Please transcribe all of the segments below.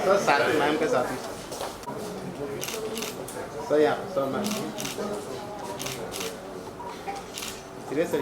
Sir साथ ma'am के साथ सर यहाँ सर मैम धीरे सर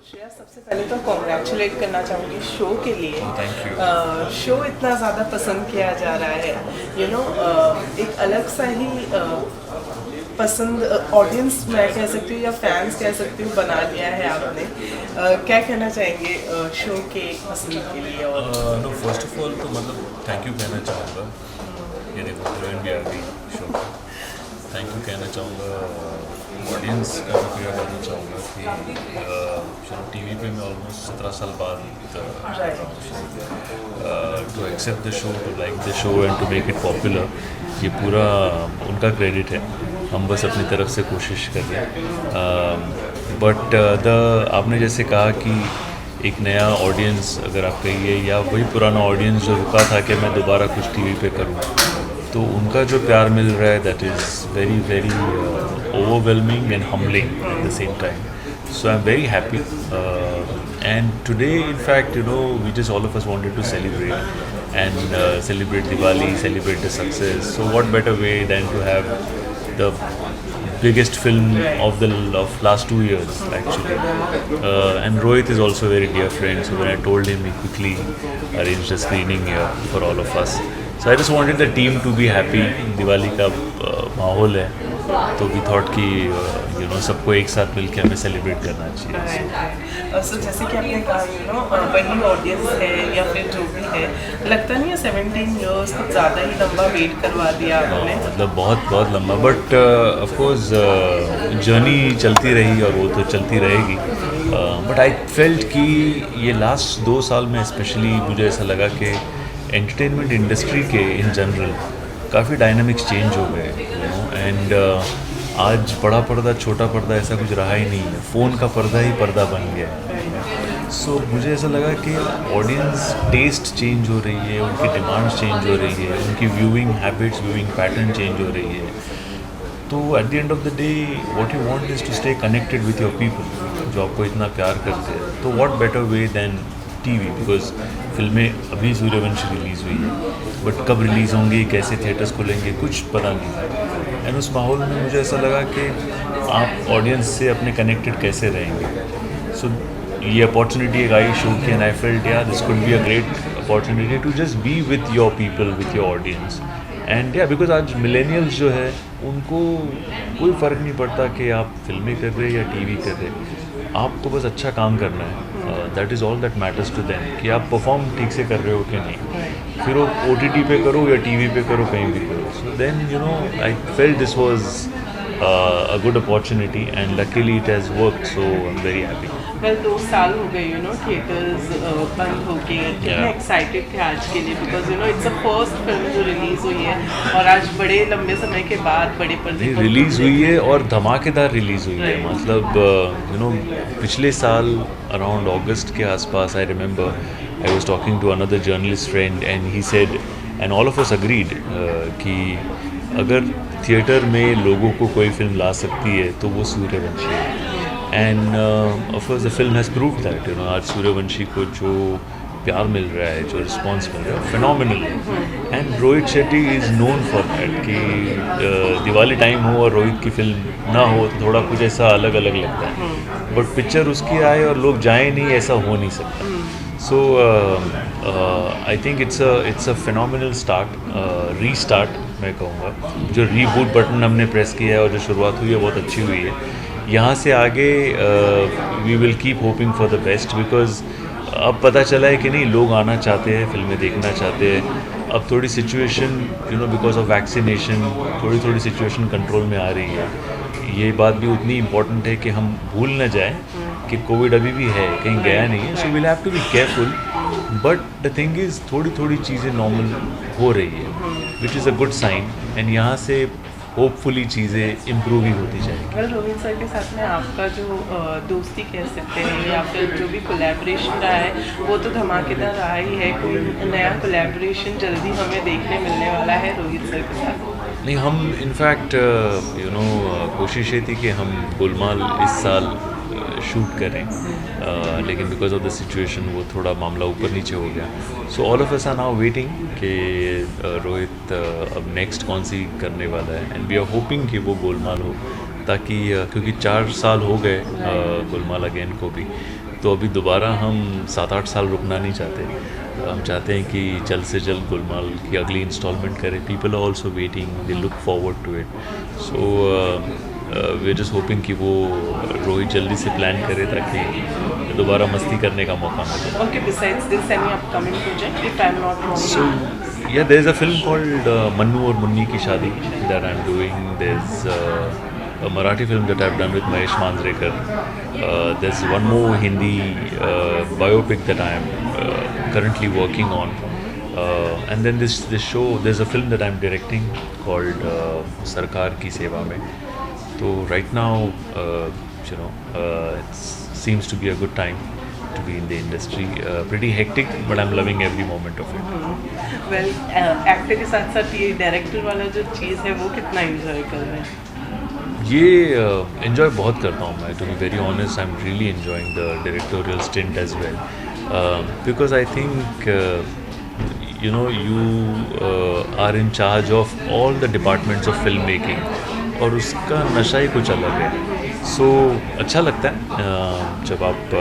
श्रेया, सबसे पहले तो कॉन्ग्रेचुलेट करना चाहूँगी शो के लिए। शो इतना ज़्यादा पसंद किया जा रहा है, यू नो एक अलग सा ही पसंद ऑडियंस मैं कह सकती हूँ या फैंस कह सकती हूँ बना लिया है आपने। क्या कहना चाहेंगे शो के पसंद के लिए? और नो फर्स्ट ऑफ ऑल तो मतलब थैंक यू कहना चाहूँगा ये देखो हीरोइन भी आ गई शो पर। थैंक यू कहना चाहूँगा ऑडियंस का शुक्रिया करना चाहूँगा कि चलो टीवी पे मैं ऑलमोस्ट 17 साल बाद to accept the show, to like the show and to make it popular, ये पूरा उनका क्रेडिट है। हम बस अपनी तरफ से कोशिश कर रहे हैं। बट आपने जैसे कहा कि एक नया ऑडियंस अगर आप कहिए या वही पुराना ऑडियंस जो रुका था कि मैं दोबारा कुछ टीवी पे करूँ, तो उनका जो प्यार मिल रहा है that is very very overwhelming and humbling at the same time. So I'm very happy. And today, in fact, you know, we just all of us wanted to celebrate and celebrate Diwali, celebrate the success. So what better way than to have the biggest film of last 2 years actually. And Rohit is also a very dear friend. So when I told him, he quickly arranged a screening here for all of us. So I just wanted the team to be happy. Diwali का माहौल है, तो we thought कि you know सबको एक साथ मिलकर हमें सेलिब्रेट करना चाहिए। सो जैसे कि आपने कहा यू नो वही ऑडियंस है या फिर जो भी है, लगता नहीं है 17 इयर्स कुछ ज़्यादा ही लंबा वेट करवा दिया आपने? मतलब बहुत बहुत लंबा, बट ऑफ कोर्स जर्नी चलती रही और वो तो चलती रहेगी। बट आई फेल्ट कि ये लास्ट 2 साल में स्पेशली मुझे ऐसा लगा कि एंटरटेनमेंट इंडस्ट्री के इन जनरल काफ़ी डायनामिक्स चेंज हो गए, यू नो। एंड आज बड़ा पर्दा छोटा पर्दा ऐसा कुछ रहा ही नहीं है, फ़ोन का पर्दा ही पर्दा बन गया है। सो मुझे ऐसा लगा कि ऑडियंस टेस्ट चेंज हो रही है, उनकी डिमांड्स चेंज हो रही है, उनकी viewing habits, viewing pattern change हो रही है। तो at the end of the day what you want is to stay connected with your people जो आपको इतना प्यार करते हैं। तो what better way than TV, because फिल्में अभी सूर्यवंशी रिलीज़ हुई है, बट कब रिलीज़ होंगी, कैसे थिएटर्स खुलेंगे, कुछ पता नहीं। एंड उस माहौल में मुझे ऐसा लगा कि आप ऑडियंस से अपने कनेक्टेड कैसे रहेंगे। सो ये अपॉर्चुनिटी एक आई शो की, and I felt yeah this could be a great opportunity to just be with your people, with your audience. And yeah because आज मिलेनियल्स जो है उनको कोई फ़र्क नहीं पड़ता कि आप फिल्में कर रहे हैं या टीवी कर रहे हैं, आपको बस अच्छा काम करना है। That is all that matters to them, कि आप परफॉर्म ठीक से कर रहे हो कि नहीं। फिर वो OTT पे करो या टीवी पे करो, कहीं भी करो। So then you know I felt this was a good opportunity and luckily it has worked, so I'm very happy. Well 2 साल हो गए यू नो थिएटर्स बंद हो गए, कितने एक्साइटेड थे आज के लिए? Because you know it's a first film जो रिलीज़ हुई है और आज बड़े लंबे समय के बाद बड़े पर्दे पर रिलीज़ हुई है और धमाकेदार रिलीज़ हुई है। मतलब यू नो पिछले साल अराउंड अगस्त के आसपास I remember I was talking to another journalist friend and he said and all of us agreed कि अगर थिएटर में लोगों को कोई फिल्म ला सकती है तो वो सूर्यवंशी है। End of course the film has proved that, you know. आज सूर्यवंशी को जो प्यार मिल रहा है, जो रिस्पॉन्स मिल रहा है, phenomenal. And Rohit Shetty is known for that कि दिवाली टाइम हो और रोहित की फिल्म ना हो तो थोड़ा कुछ ऐसा अलग अलग लगता है, बट पिक्चर उसकी आए और लोग जाएं नहीं, ऐसा हो नहीं सकता। So I think it's a phenomenal start, restart मैं कहूँगा। जो रीबूट बटन हमने प्रेस किया है और जो शुरुआत हुई है बहुत अच्छी हुई है। यहाँ से आगे we will keep hoping for the best, because अब पता चला है कि नहीं, लोग आना चाहते हैं, फिल्में देखना चाहते हैं। अब थोड़ी सिचुएशन बिकॉज ऑफ वैक्सीनेशन थोड़ी सिचुएशन कंट्रोल में आ रही है। ये बात भी उतनी इम्पोर्टेंट है कि हम भूल न जाएं कि कोविड अभी भी है, कहीं गया नहीं है। So will have to be careful, but the thing is थोड़ी चीज़ें नॉर्मल हो रही है, which is a good sign. And यहाँ से होपफुली चीज़ें इम्प्रूव ही होती जाएंगी। वेल, रोहित सर के साथ में आपका जो दोस्ती कह सकते हैं या फिर जो भी कोलैबोरेशन रहा है वो तो धमाकेदार रहा ही है। कोई नया कोलैबोरेशन जल्दी हमें देखने मिलने वाला है रोहित सर के साथ? नहीं, हम इनफैक्ट कोशिश ये थी कि हम गोलमाल इस साल शूट करें, लेकिन बिकॉज ऑफ द सिचुएशन वो थोड़ा मामला ऊपर नीचे हो गया। So all of us are now waiting कि रोहित अब नेक्स्ट कौन सी करने वाला है, एंड वी आर होपिंग कि वो गोलमाल हो, ताकि क्योंकि 4 साल हो गए गोलमाल अगेन को भी, तो अभी दोबारा हम 7-8 साल रुकना नहीं चाहते। हम चाहते हैं कि जल्द से जल्द गोलमाल की अगली इंस्टॉलमेंट करें। People are also waiting, they look forward to it. So we are just hoping कि वो रोहित जल्दी से प्लान करे ताकि दोबारा मस्ती करने का मौका मिले। Okay, besides this, any upcoming project, if I'm not wrong? So yeah, there's a film called Mannu और मुन्नी की शादी that I'm doing. There's a Marathi film that I've done with Mahesh Manjrekar. There's one more Hindi biopic that I'm currently working on. And then this show, there's a film that I'm directing called Sarkar Ki Seva Mein. So right now, it seems to be a good time to be in the industry. Pretty hectic, but I'm loving every moment of it. Well, actor के साथ साथ ये director वाला जो चीज़ है वो कितना enjoy कर रहे हैं? ये एंजॉय बहुत करता हूँ मैं, to be very honest. I am really enjoying the directorial stint as well, because I think you are in charge of all the departments of film making, और उसका नशा ही कुछ अलग है। सो अच्छा लगता है जब आप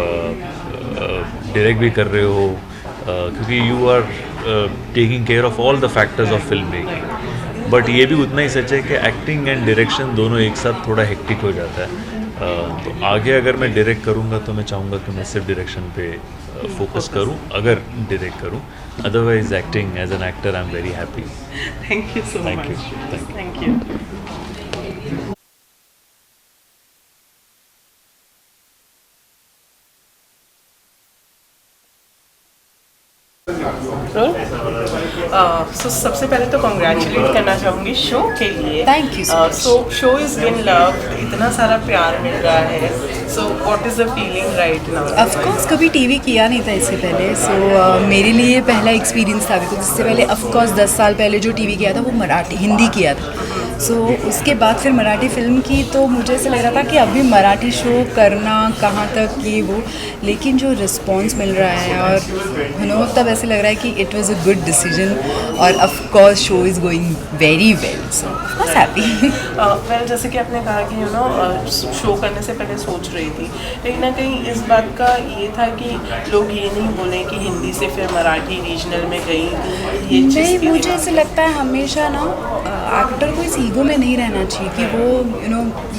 डायरेक्ट भी कर रहे हो, क्योंकि you are taking care of all the factors of film making. But ये भी उतना ही सच है कि एक्टिंग एंड डायरेक्शन दोनों एक साथ थोड़ा हेक्टिक हो जाता है। तो आगे अगर मैं डायरेक्ट करूँगा तो मैं चाहूँगा कि मैं सिर्फ डायरेक्शन पे फोकस करूँ, अगर डायरेक्ट करूँ। Otherwise acting, as an actor I am very happy. Thank you so Thank much. you. Thank you. So सबसे पहले तो कॉन्ग्रेचुलेट करना चाहूँगी शो के लिए। Thank you so much. So show is been loved, इतना सारा प्यार मिल रहा है। So what is the feeling right now? Of course कभी टीवी किया नहीं था इससे पहले, सो मेरे लिए पहला एक्सपीरियंस था। बिकॉज इससे पहले ऑफ कोर्स 10 साल पहले जो टीवी किया था वो मराठी हिंदी किया था। सो उसके बाद फिर मराठी फिल्म की, तो मुझे ऐसा लग रहा था कि अभी मराठी शो करना कहाँ तक ये वो, लेकिन जो रिस्पॉन्स मिल रहा है और तब ऐसे लग रहा है कि it was a good decision, और of course show is going very well, so of course happy. Well, जैसे कि आपने कहा कि शो करने से पहले सोच रही थी, कहीं ना कहीं इस बात का ये था कि लोग ये नहीं बोले कि हिंदी से फिर मराठी रीजनल में गई, ये चीज़ नहीं, मुझे ऐसे लगता है हमेशा ना एक्टर को इस ईगो में नहीं रहना चाहिए कि वो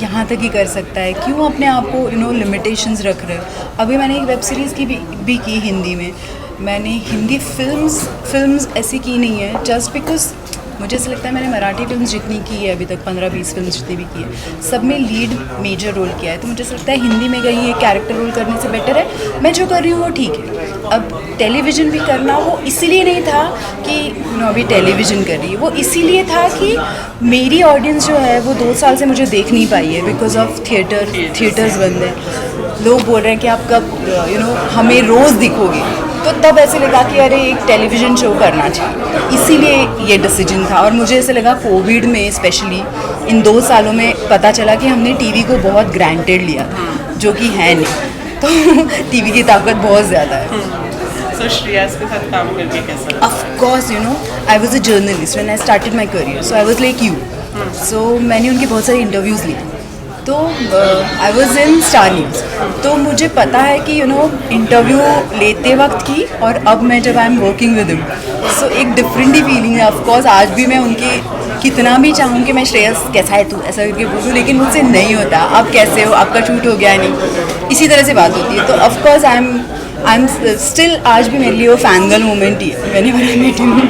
यहाँ तक ही कर सकता है। क्यों अपने आप को लिमिटेशंस रख रहे हो? अभी मैंने एक वेब सीरीज़ की भी की हिंदी में। मैंने हिंदी फिल्म्स ऐसी की नहीं है जस्ट बिकॉज मुझे ऐसा लगता है मैंने मराठी फिल्म्स जितनी की है अभी तक 15-20 फिल्म जितनी भी की है, सब में लीड मेजर रोल किया है। तो मुझे ऐसा लगता है हिंदी में कहीं एक कैरेक्टर रोल करने से बेटर है मैं जो कर रही हूँ वो ठीक है। अब टेलीविज़न भी करना वो इसीलिए नहीं था कि अभी टेलीविज़न कर रही है, वो इसीलिए था कि मेरी ऑडियंस जो है वो 2 साल से मुझे देख नहीं पाई है बिकॉज ऑफ थिएटर्स बंद है। लोग बोल रहे हैं कि आप कब हमें रोज़ दिखोगे, तो तब ऐसे लगा कि अरे एक टेलीविज़न शो करना चाहिए, तो इसीलिए ये डिसीजन था। और मुझे ऐसे लगा कोविड में स्पेशली इन 2 सालों में पता चला कि हमने टीवी को बहुत ग्रांटेड लिया, जो कि है नहीं। तो टीवी की ताकत बहुत ज़्यादा है। सो श्रेयस के साथ काम करके कैसा? Of course I was a journalist when I started my career, so I was like you. So मैंने उनके बहुत सारे इंटरव्यूज़ लिए, तो I was in Star News, तो मुझे पता है कि इंटरव्यू लेते वक्त की और अब मैं जब I am working with him, so एक डिफरेंट ही फीलिंग है। ऑफकोर्स आज भी मैं उनके कितना भी चाहूँ कि मैं श्रेयस कैसा है तू ऐसा करके बोलूँ, लेकिन मुझसे नहीं होता। आप कैसे हो, आपका शूट हो गया नहीं, इसी तरह से बात होती है। तो ऑफकोर्स आई एम स्टिल, आज भी मेरे लिए वो फैन गर्ल मोमेंट ही है मैंने बना मीटिंग में।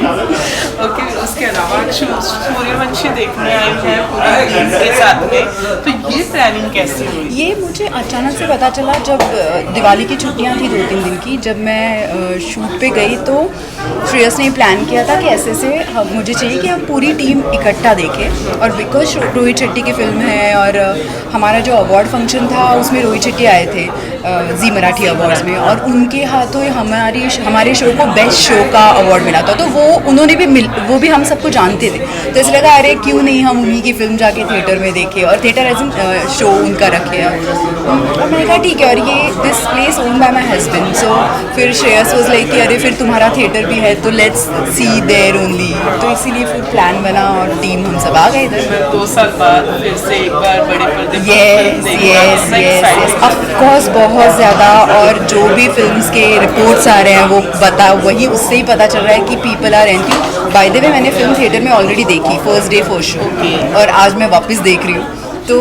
ओके, उसके अलावा सूर्यवंशी देखने आई है पूरी टीम के साथ में, तो ये प्लानिंग कैसी हुई? ये मुझे अचानक से पता चला जब दिवाली की छुट्टियां थी 2-3 दिन की, जब मैं शूट पे गई तो श्रेयस ने प्लान किया था कि ऐसे से मुझे चाहिए कि हम पूरी टीम इकट्ठा देखें। और बिकॉज रोहित शेट्टी की फिल्म है और हमारा जो अवार्ड फंक्शन था उसमें रोहित शेट्टी आए थे जी मराठी अवार्ड्स में, और उनके हाथों हमारे शो को बेस्ट शो का अवार्ड मिला था। तो वो भी हम सबको जानते थे, तो इसलिए लगा अरे क्यों नहीं हम उन्हीं की फिल्म जाके थिएटर में देखें, और थिएटर एज इन शो उनका रखे। और मैंने कहा ठीक है, और ये this place owned by my husband, so फिर श्रेयस वाज लाइक कि अरे फिर तुम्हारा थिएटर भी है तो लेट्स सी देयर ओनली, तो इसीलिए फिर प्लान बना और टीम हम सब आ गए इधर। 2 साल बाद फिर से एक बार बड़े पर्दे पर यस ऑफकोर्स बहुत ज़्यादा। और जो भी फिल्म्स के रिपोर्ट्स आ रहे हैं वो वही उससे ही पता चल रहा है कि people are anti. By the way मैंने फिल्म थिएटर में ऑलरेडी देखी, फर्स्ट डे फर्स्ट शो, और आज मैं वापस देख रही हूँ। तो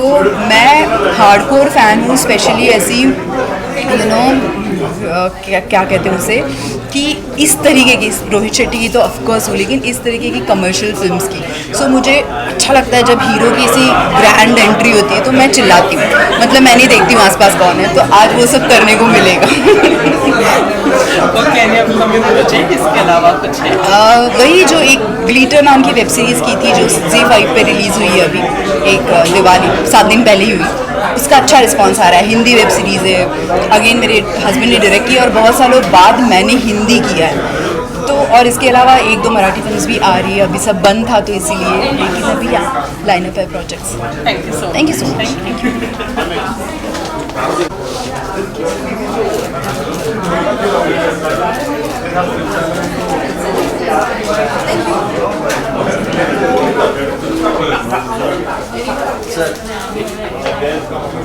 मैं हार्डकोर फ़ैन हूँ, स्पेशली ऐसी क्या कहते हैं उसे, कि इस तरीके की, रोहित शेट्टी की तो ऑफकोर्स हूँ, लेकिन इस तरीके की कमर्शियल फिल्म्स की। सो मुझे अच्छा लगता है जब हीरो की ऐसी ग्रैंड एंट्री होती है तो मैं चिल्लाती हूँ, मतलब मैं नहीं देखती हूँ आसपास कौन है, तो आज वो सब करने को मिलेगा। इसके अलावा कुछ है? वही जो एक ग्लिटर नाम की वेब सीरीज़ की थी जो ZEE5 पे रिलीज़ हुई है अभी, एक दिवाली 7 दिन पहले ही हुई, उसका अच्छा रिस्पांस आ रहा है। हिंदी वेब सीरीज़ है, अगेन मेरे हस्बैंड ने डायरेक्ट किया और बहुत सालों बाद मैंने हिंदी किया है। तो और इसके अलावा 1-2 मराठी फिल्म्स भी आ रही है, अभी सब बंद था तो इसीलिए, लेकिन अभी यहाँ लाइनअप है projects. Thank you so much. Thank you.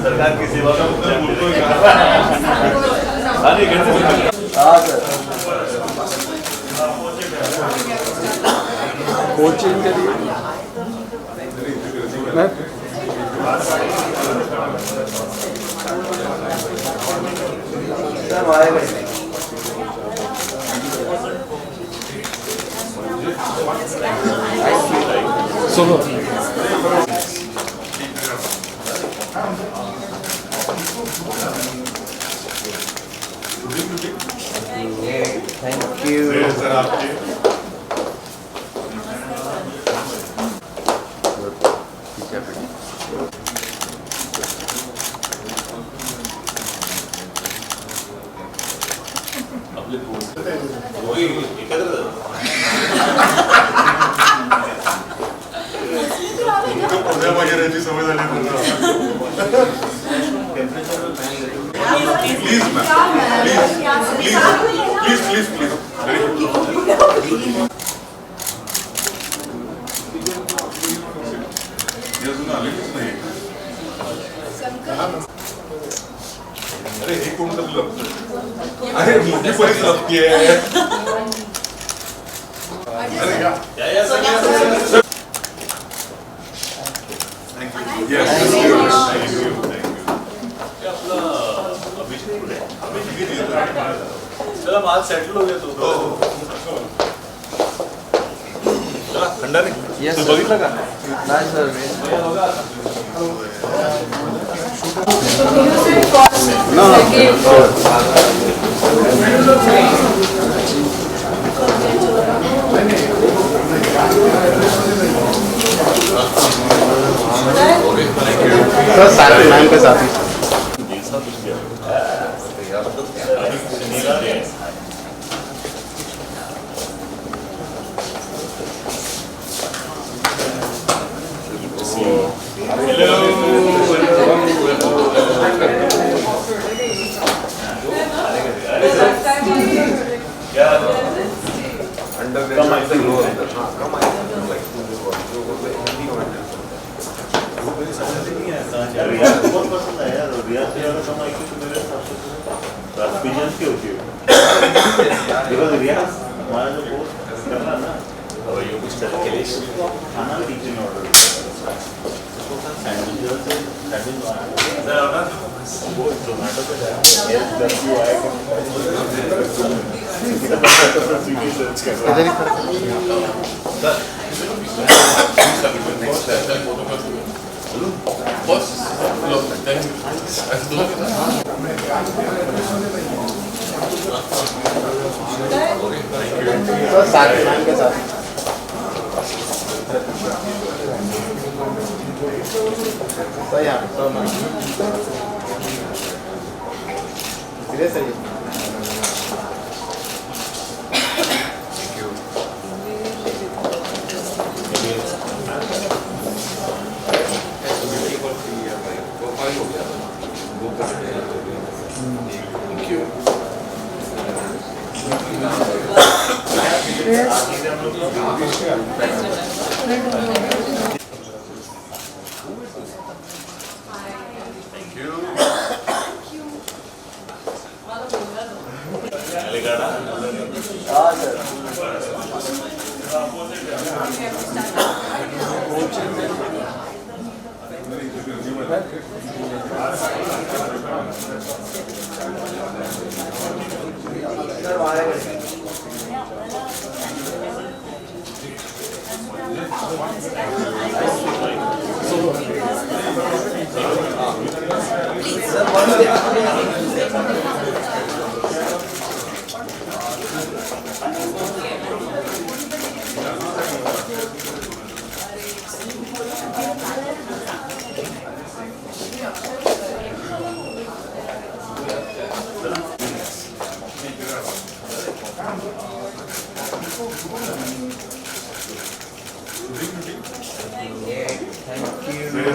सरकार की सेवा कोचिंग के लिए मैं सुनो थैंक यू सर आपके वगैरेची सवय झाली please ma'am please please please अजून आलेलीच नाही. अरे हे कोण लपतं? अरे मोठी पोलीस लपतीये. अरे या चला आज सेटल हो गया तो चला खंडाने तू बघितलं का? नाही सर सर सारे मैम के साथ ही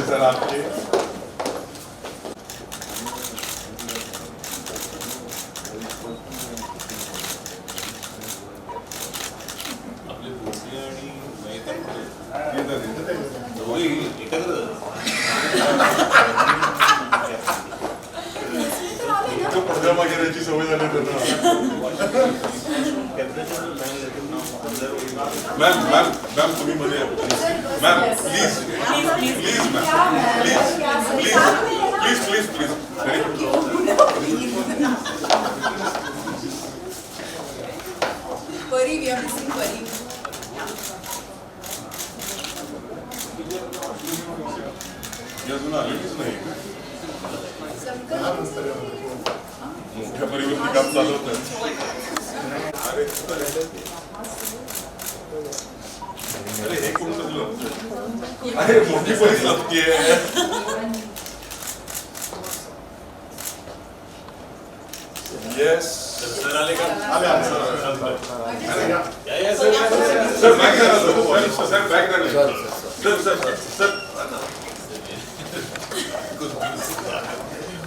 सर आपके आपले भोसले आणि दोघे एकत्र पडद्या वगैरेची सवय झाली त्यांना मॅम मॅम मॅम तुम्ही मध्ये ma'am please please ma'am please please please Pari, we are missing Pari. अजून आलेलीच नाही मोठ्या परिवर्ती काम चालू होतं अरे हे कोण सगळं अरे मोठी पोलीस लागतेय येस सर आले का आले आले सर बॅक करा सर बॅक करा सर सर सर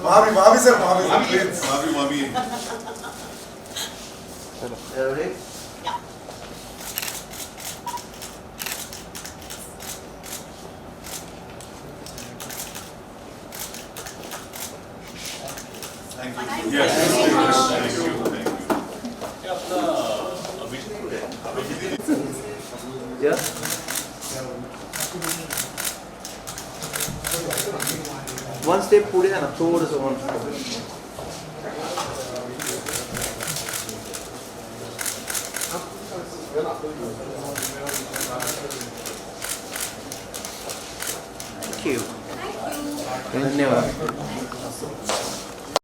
मामी सर मामी प्लीज मामी Thank you. Yes. Thank you. ये अपना अभिजीत वन स्टेप पुढे आहे ना थोडंसं वन थँक्यू धन्यवाद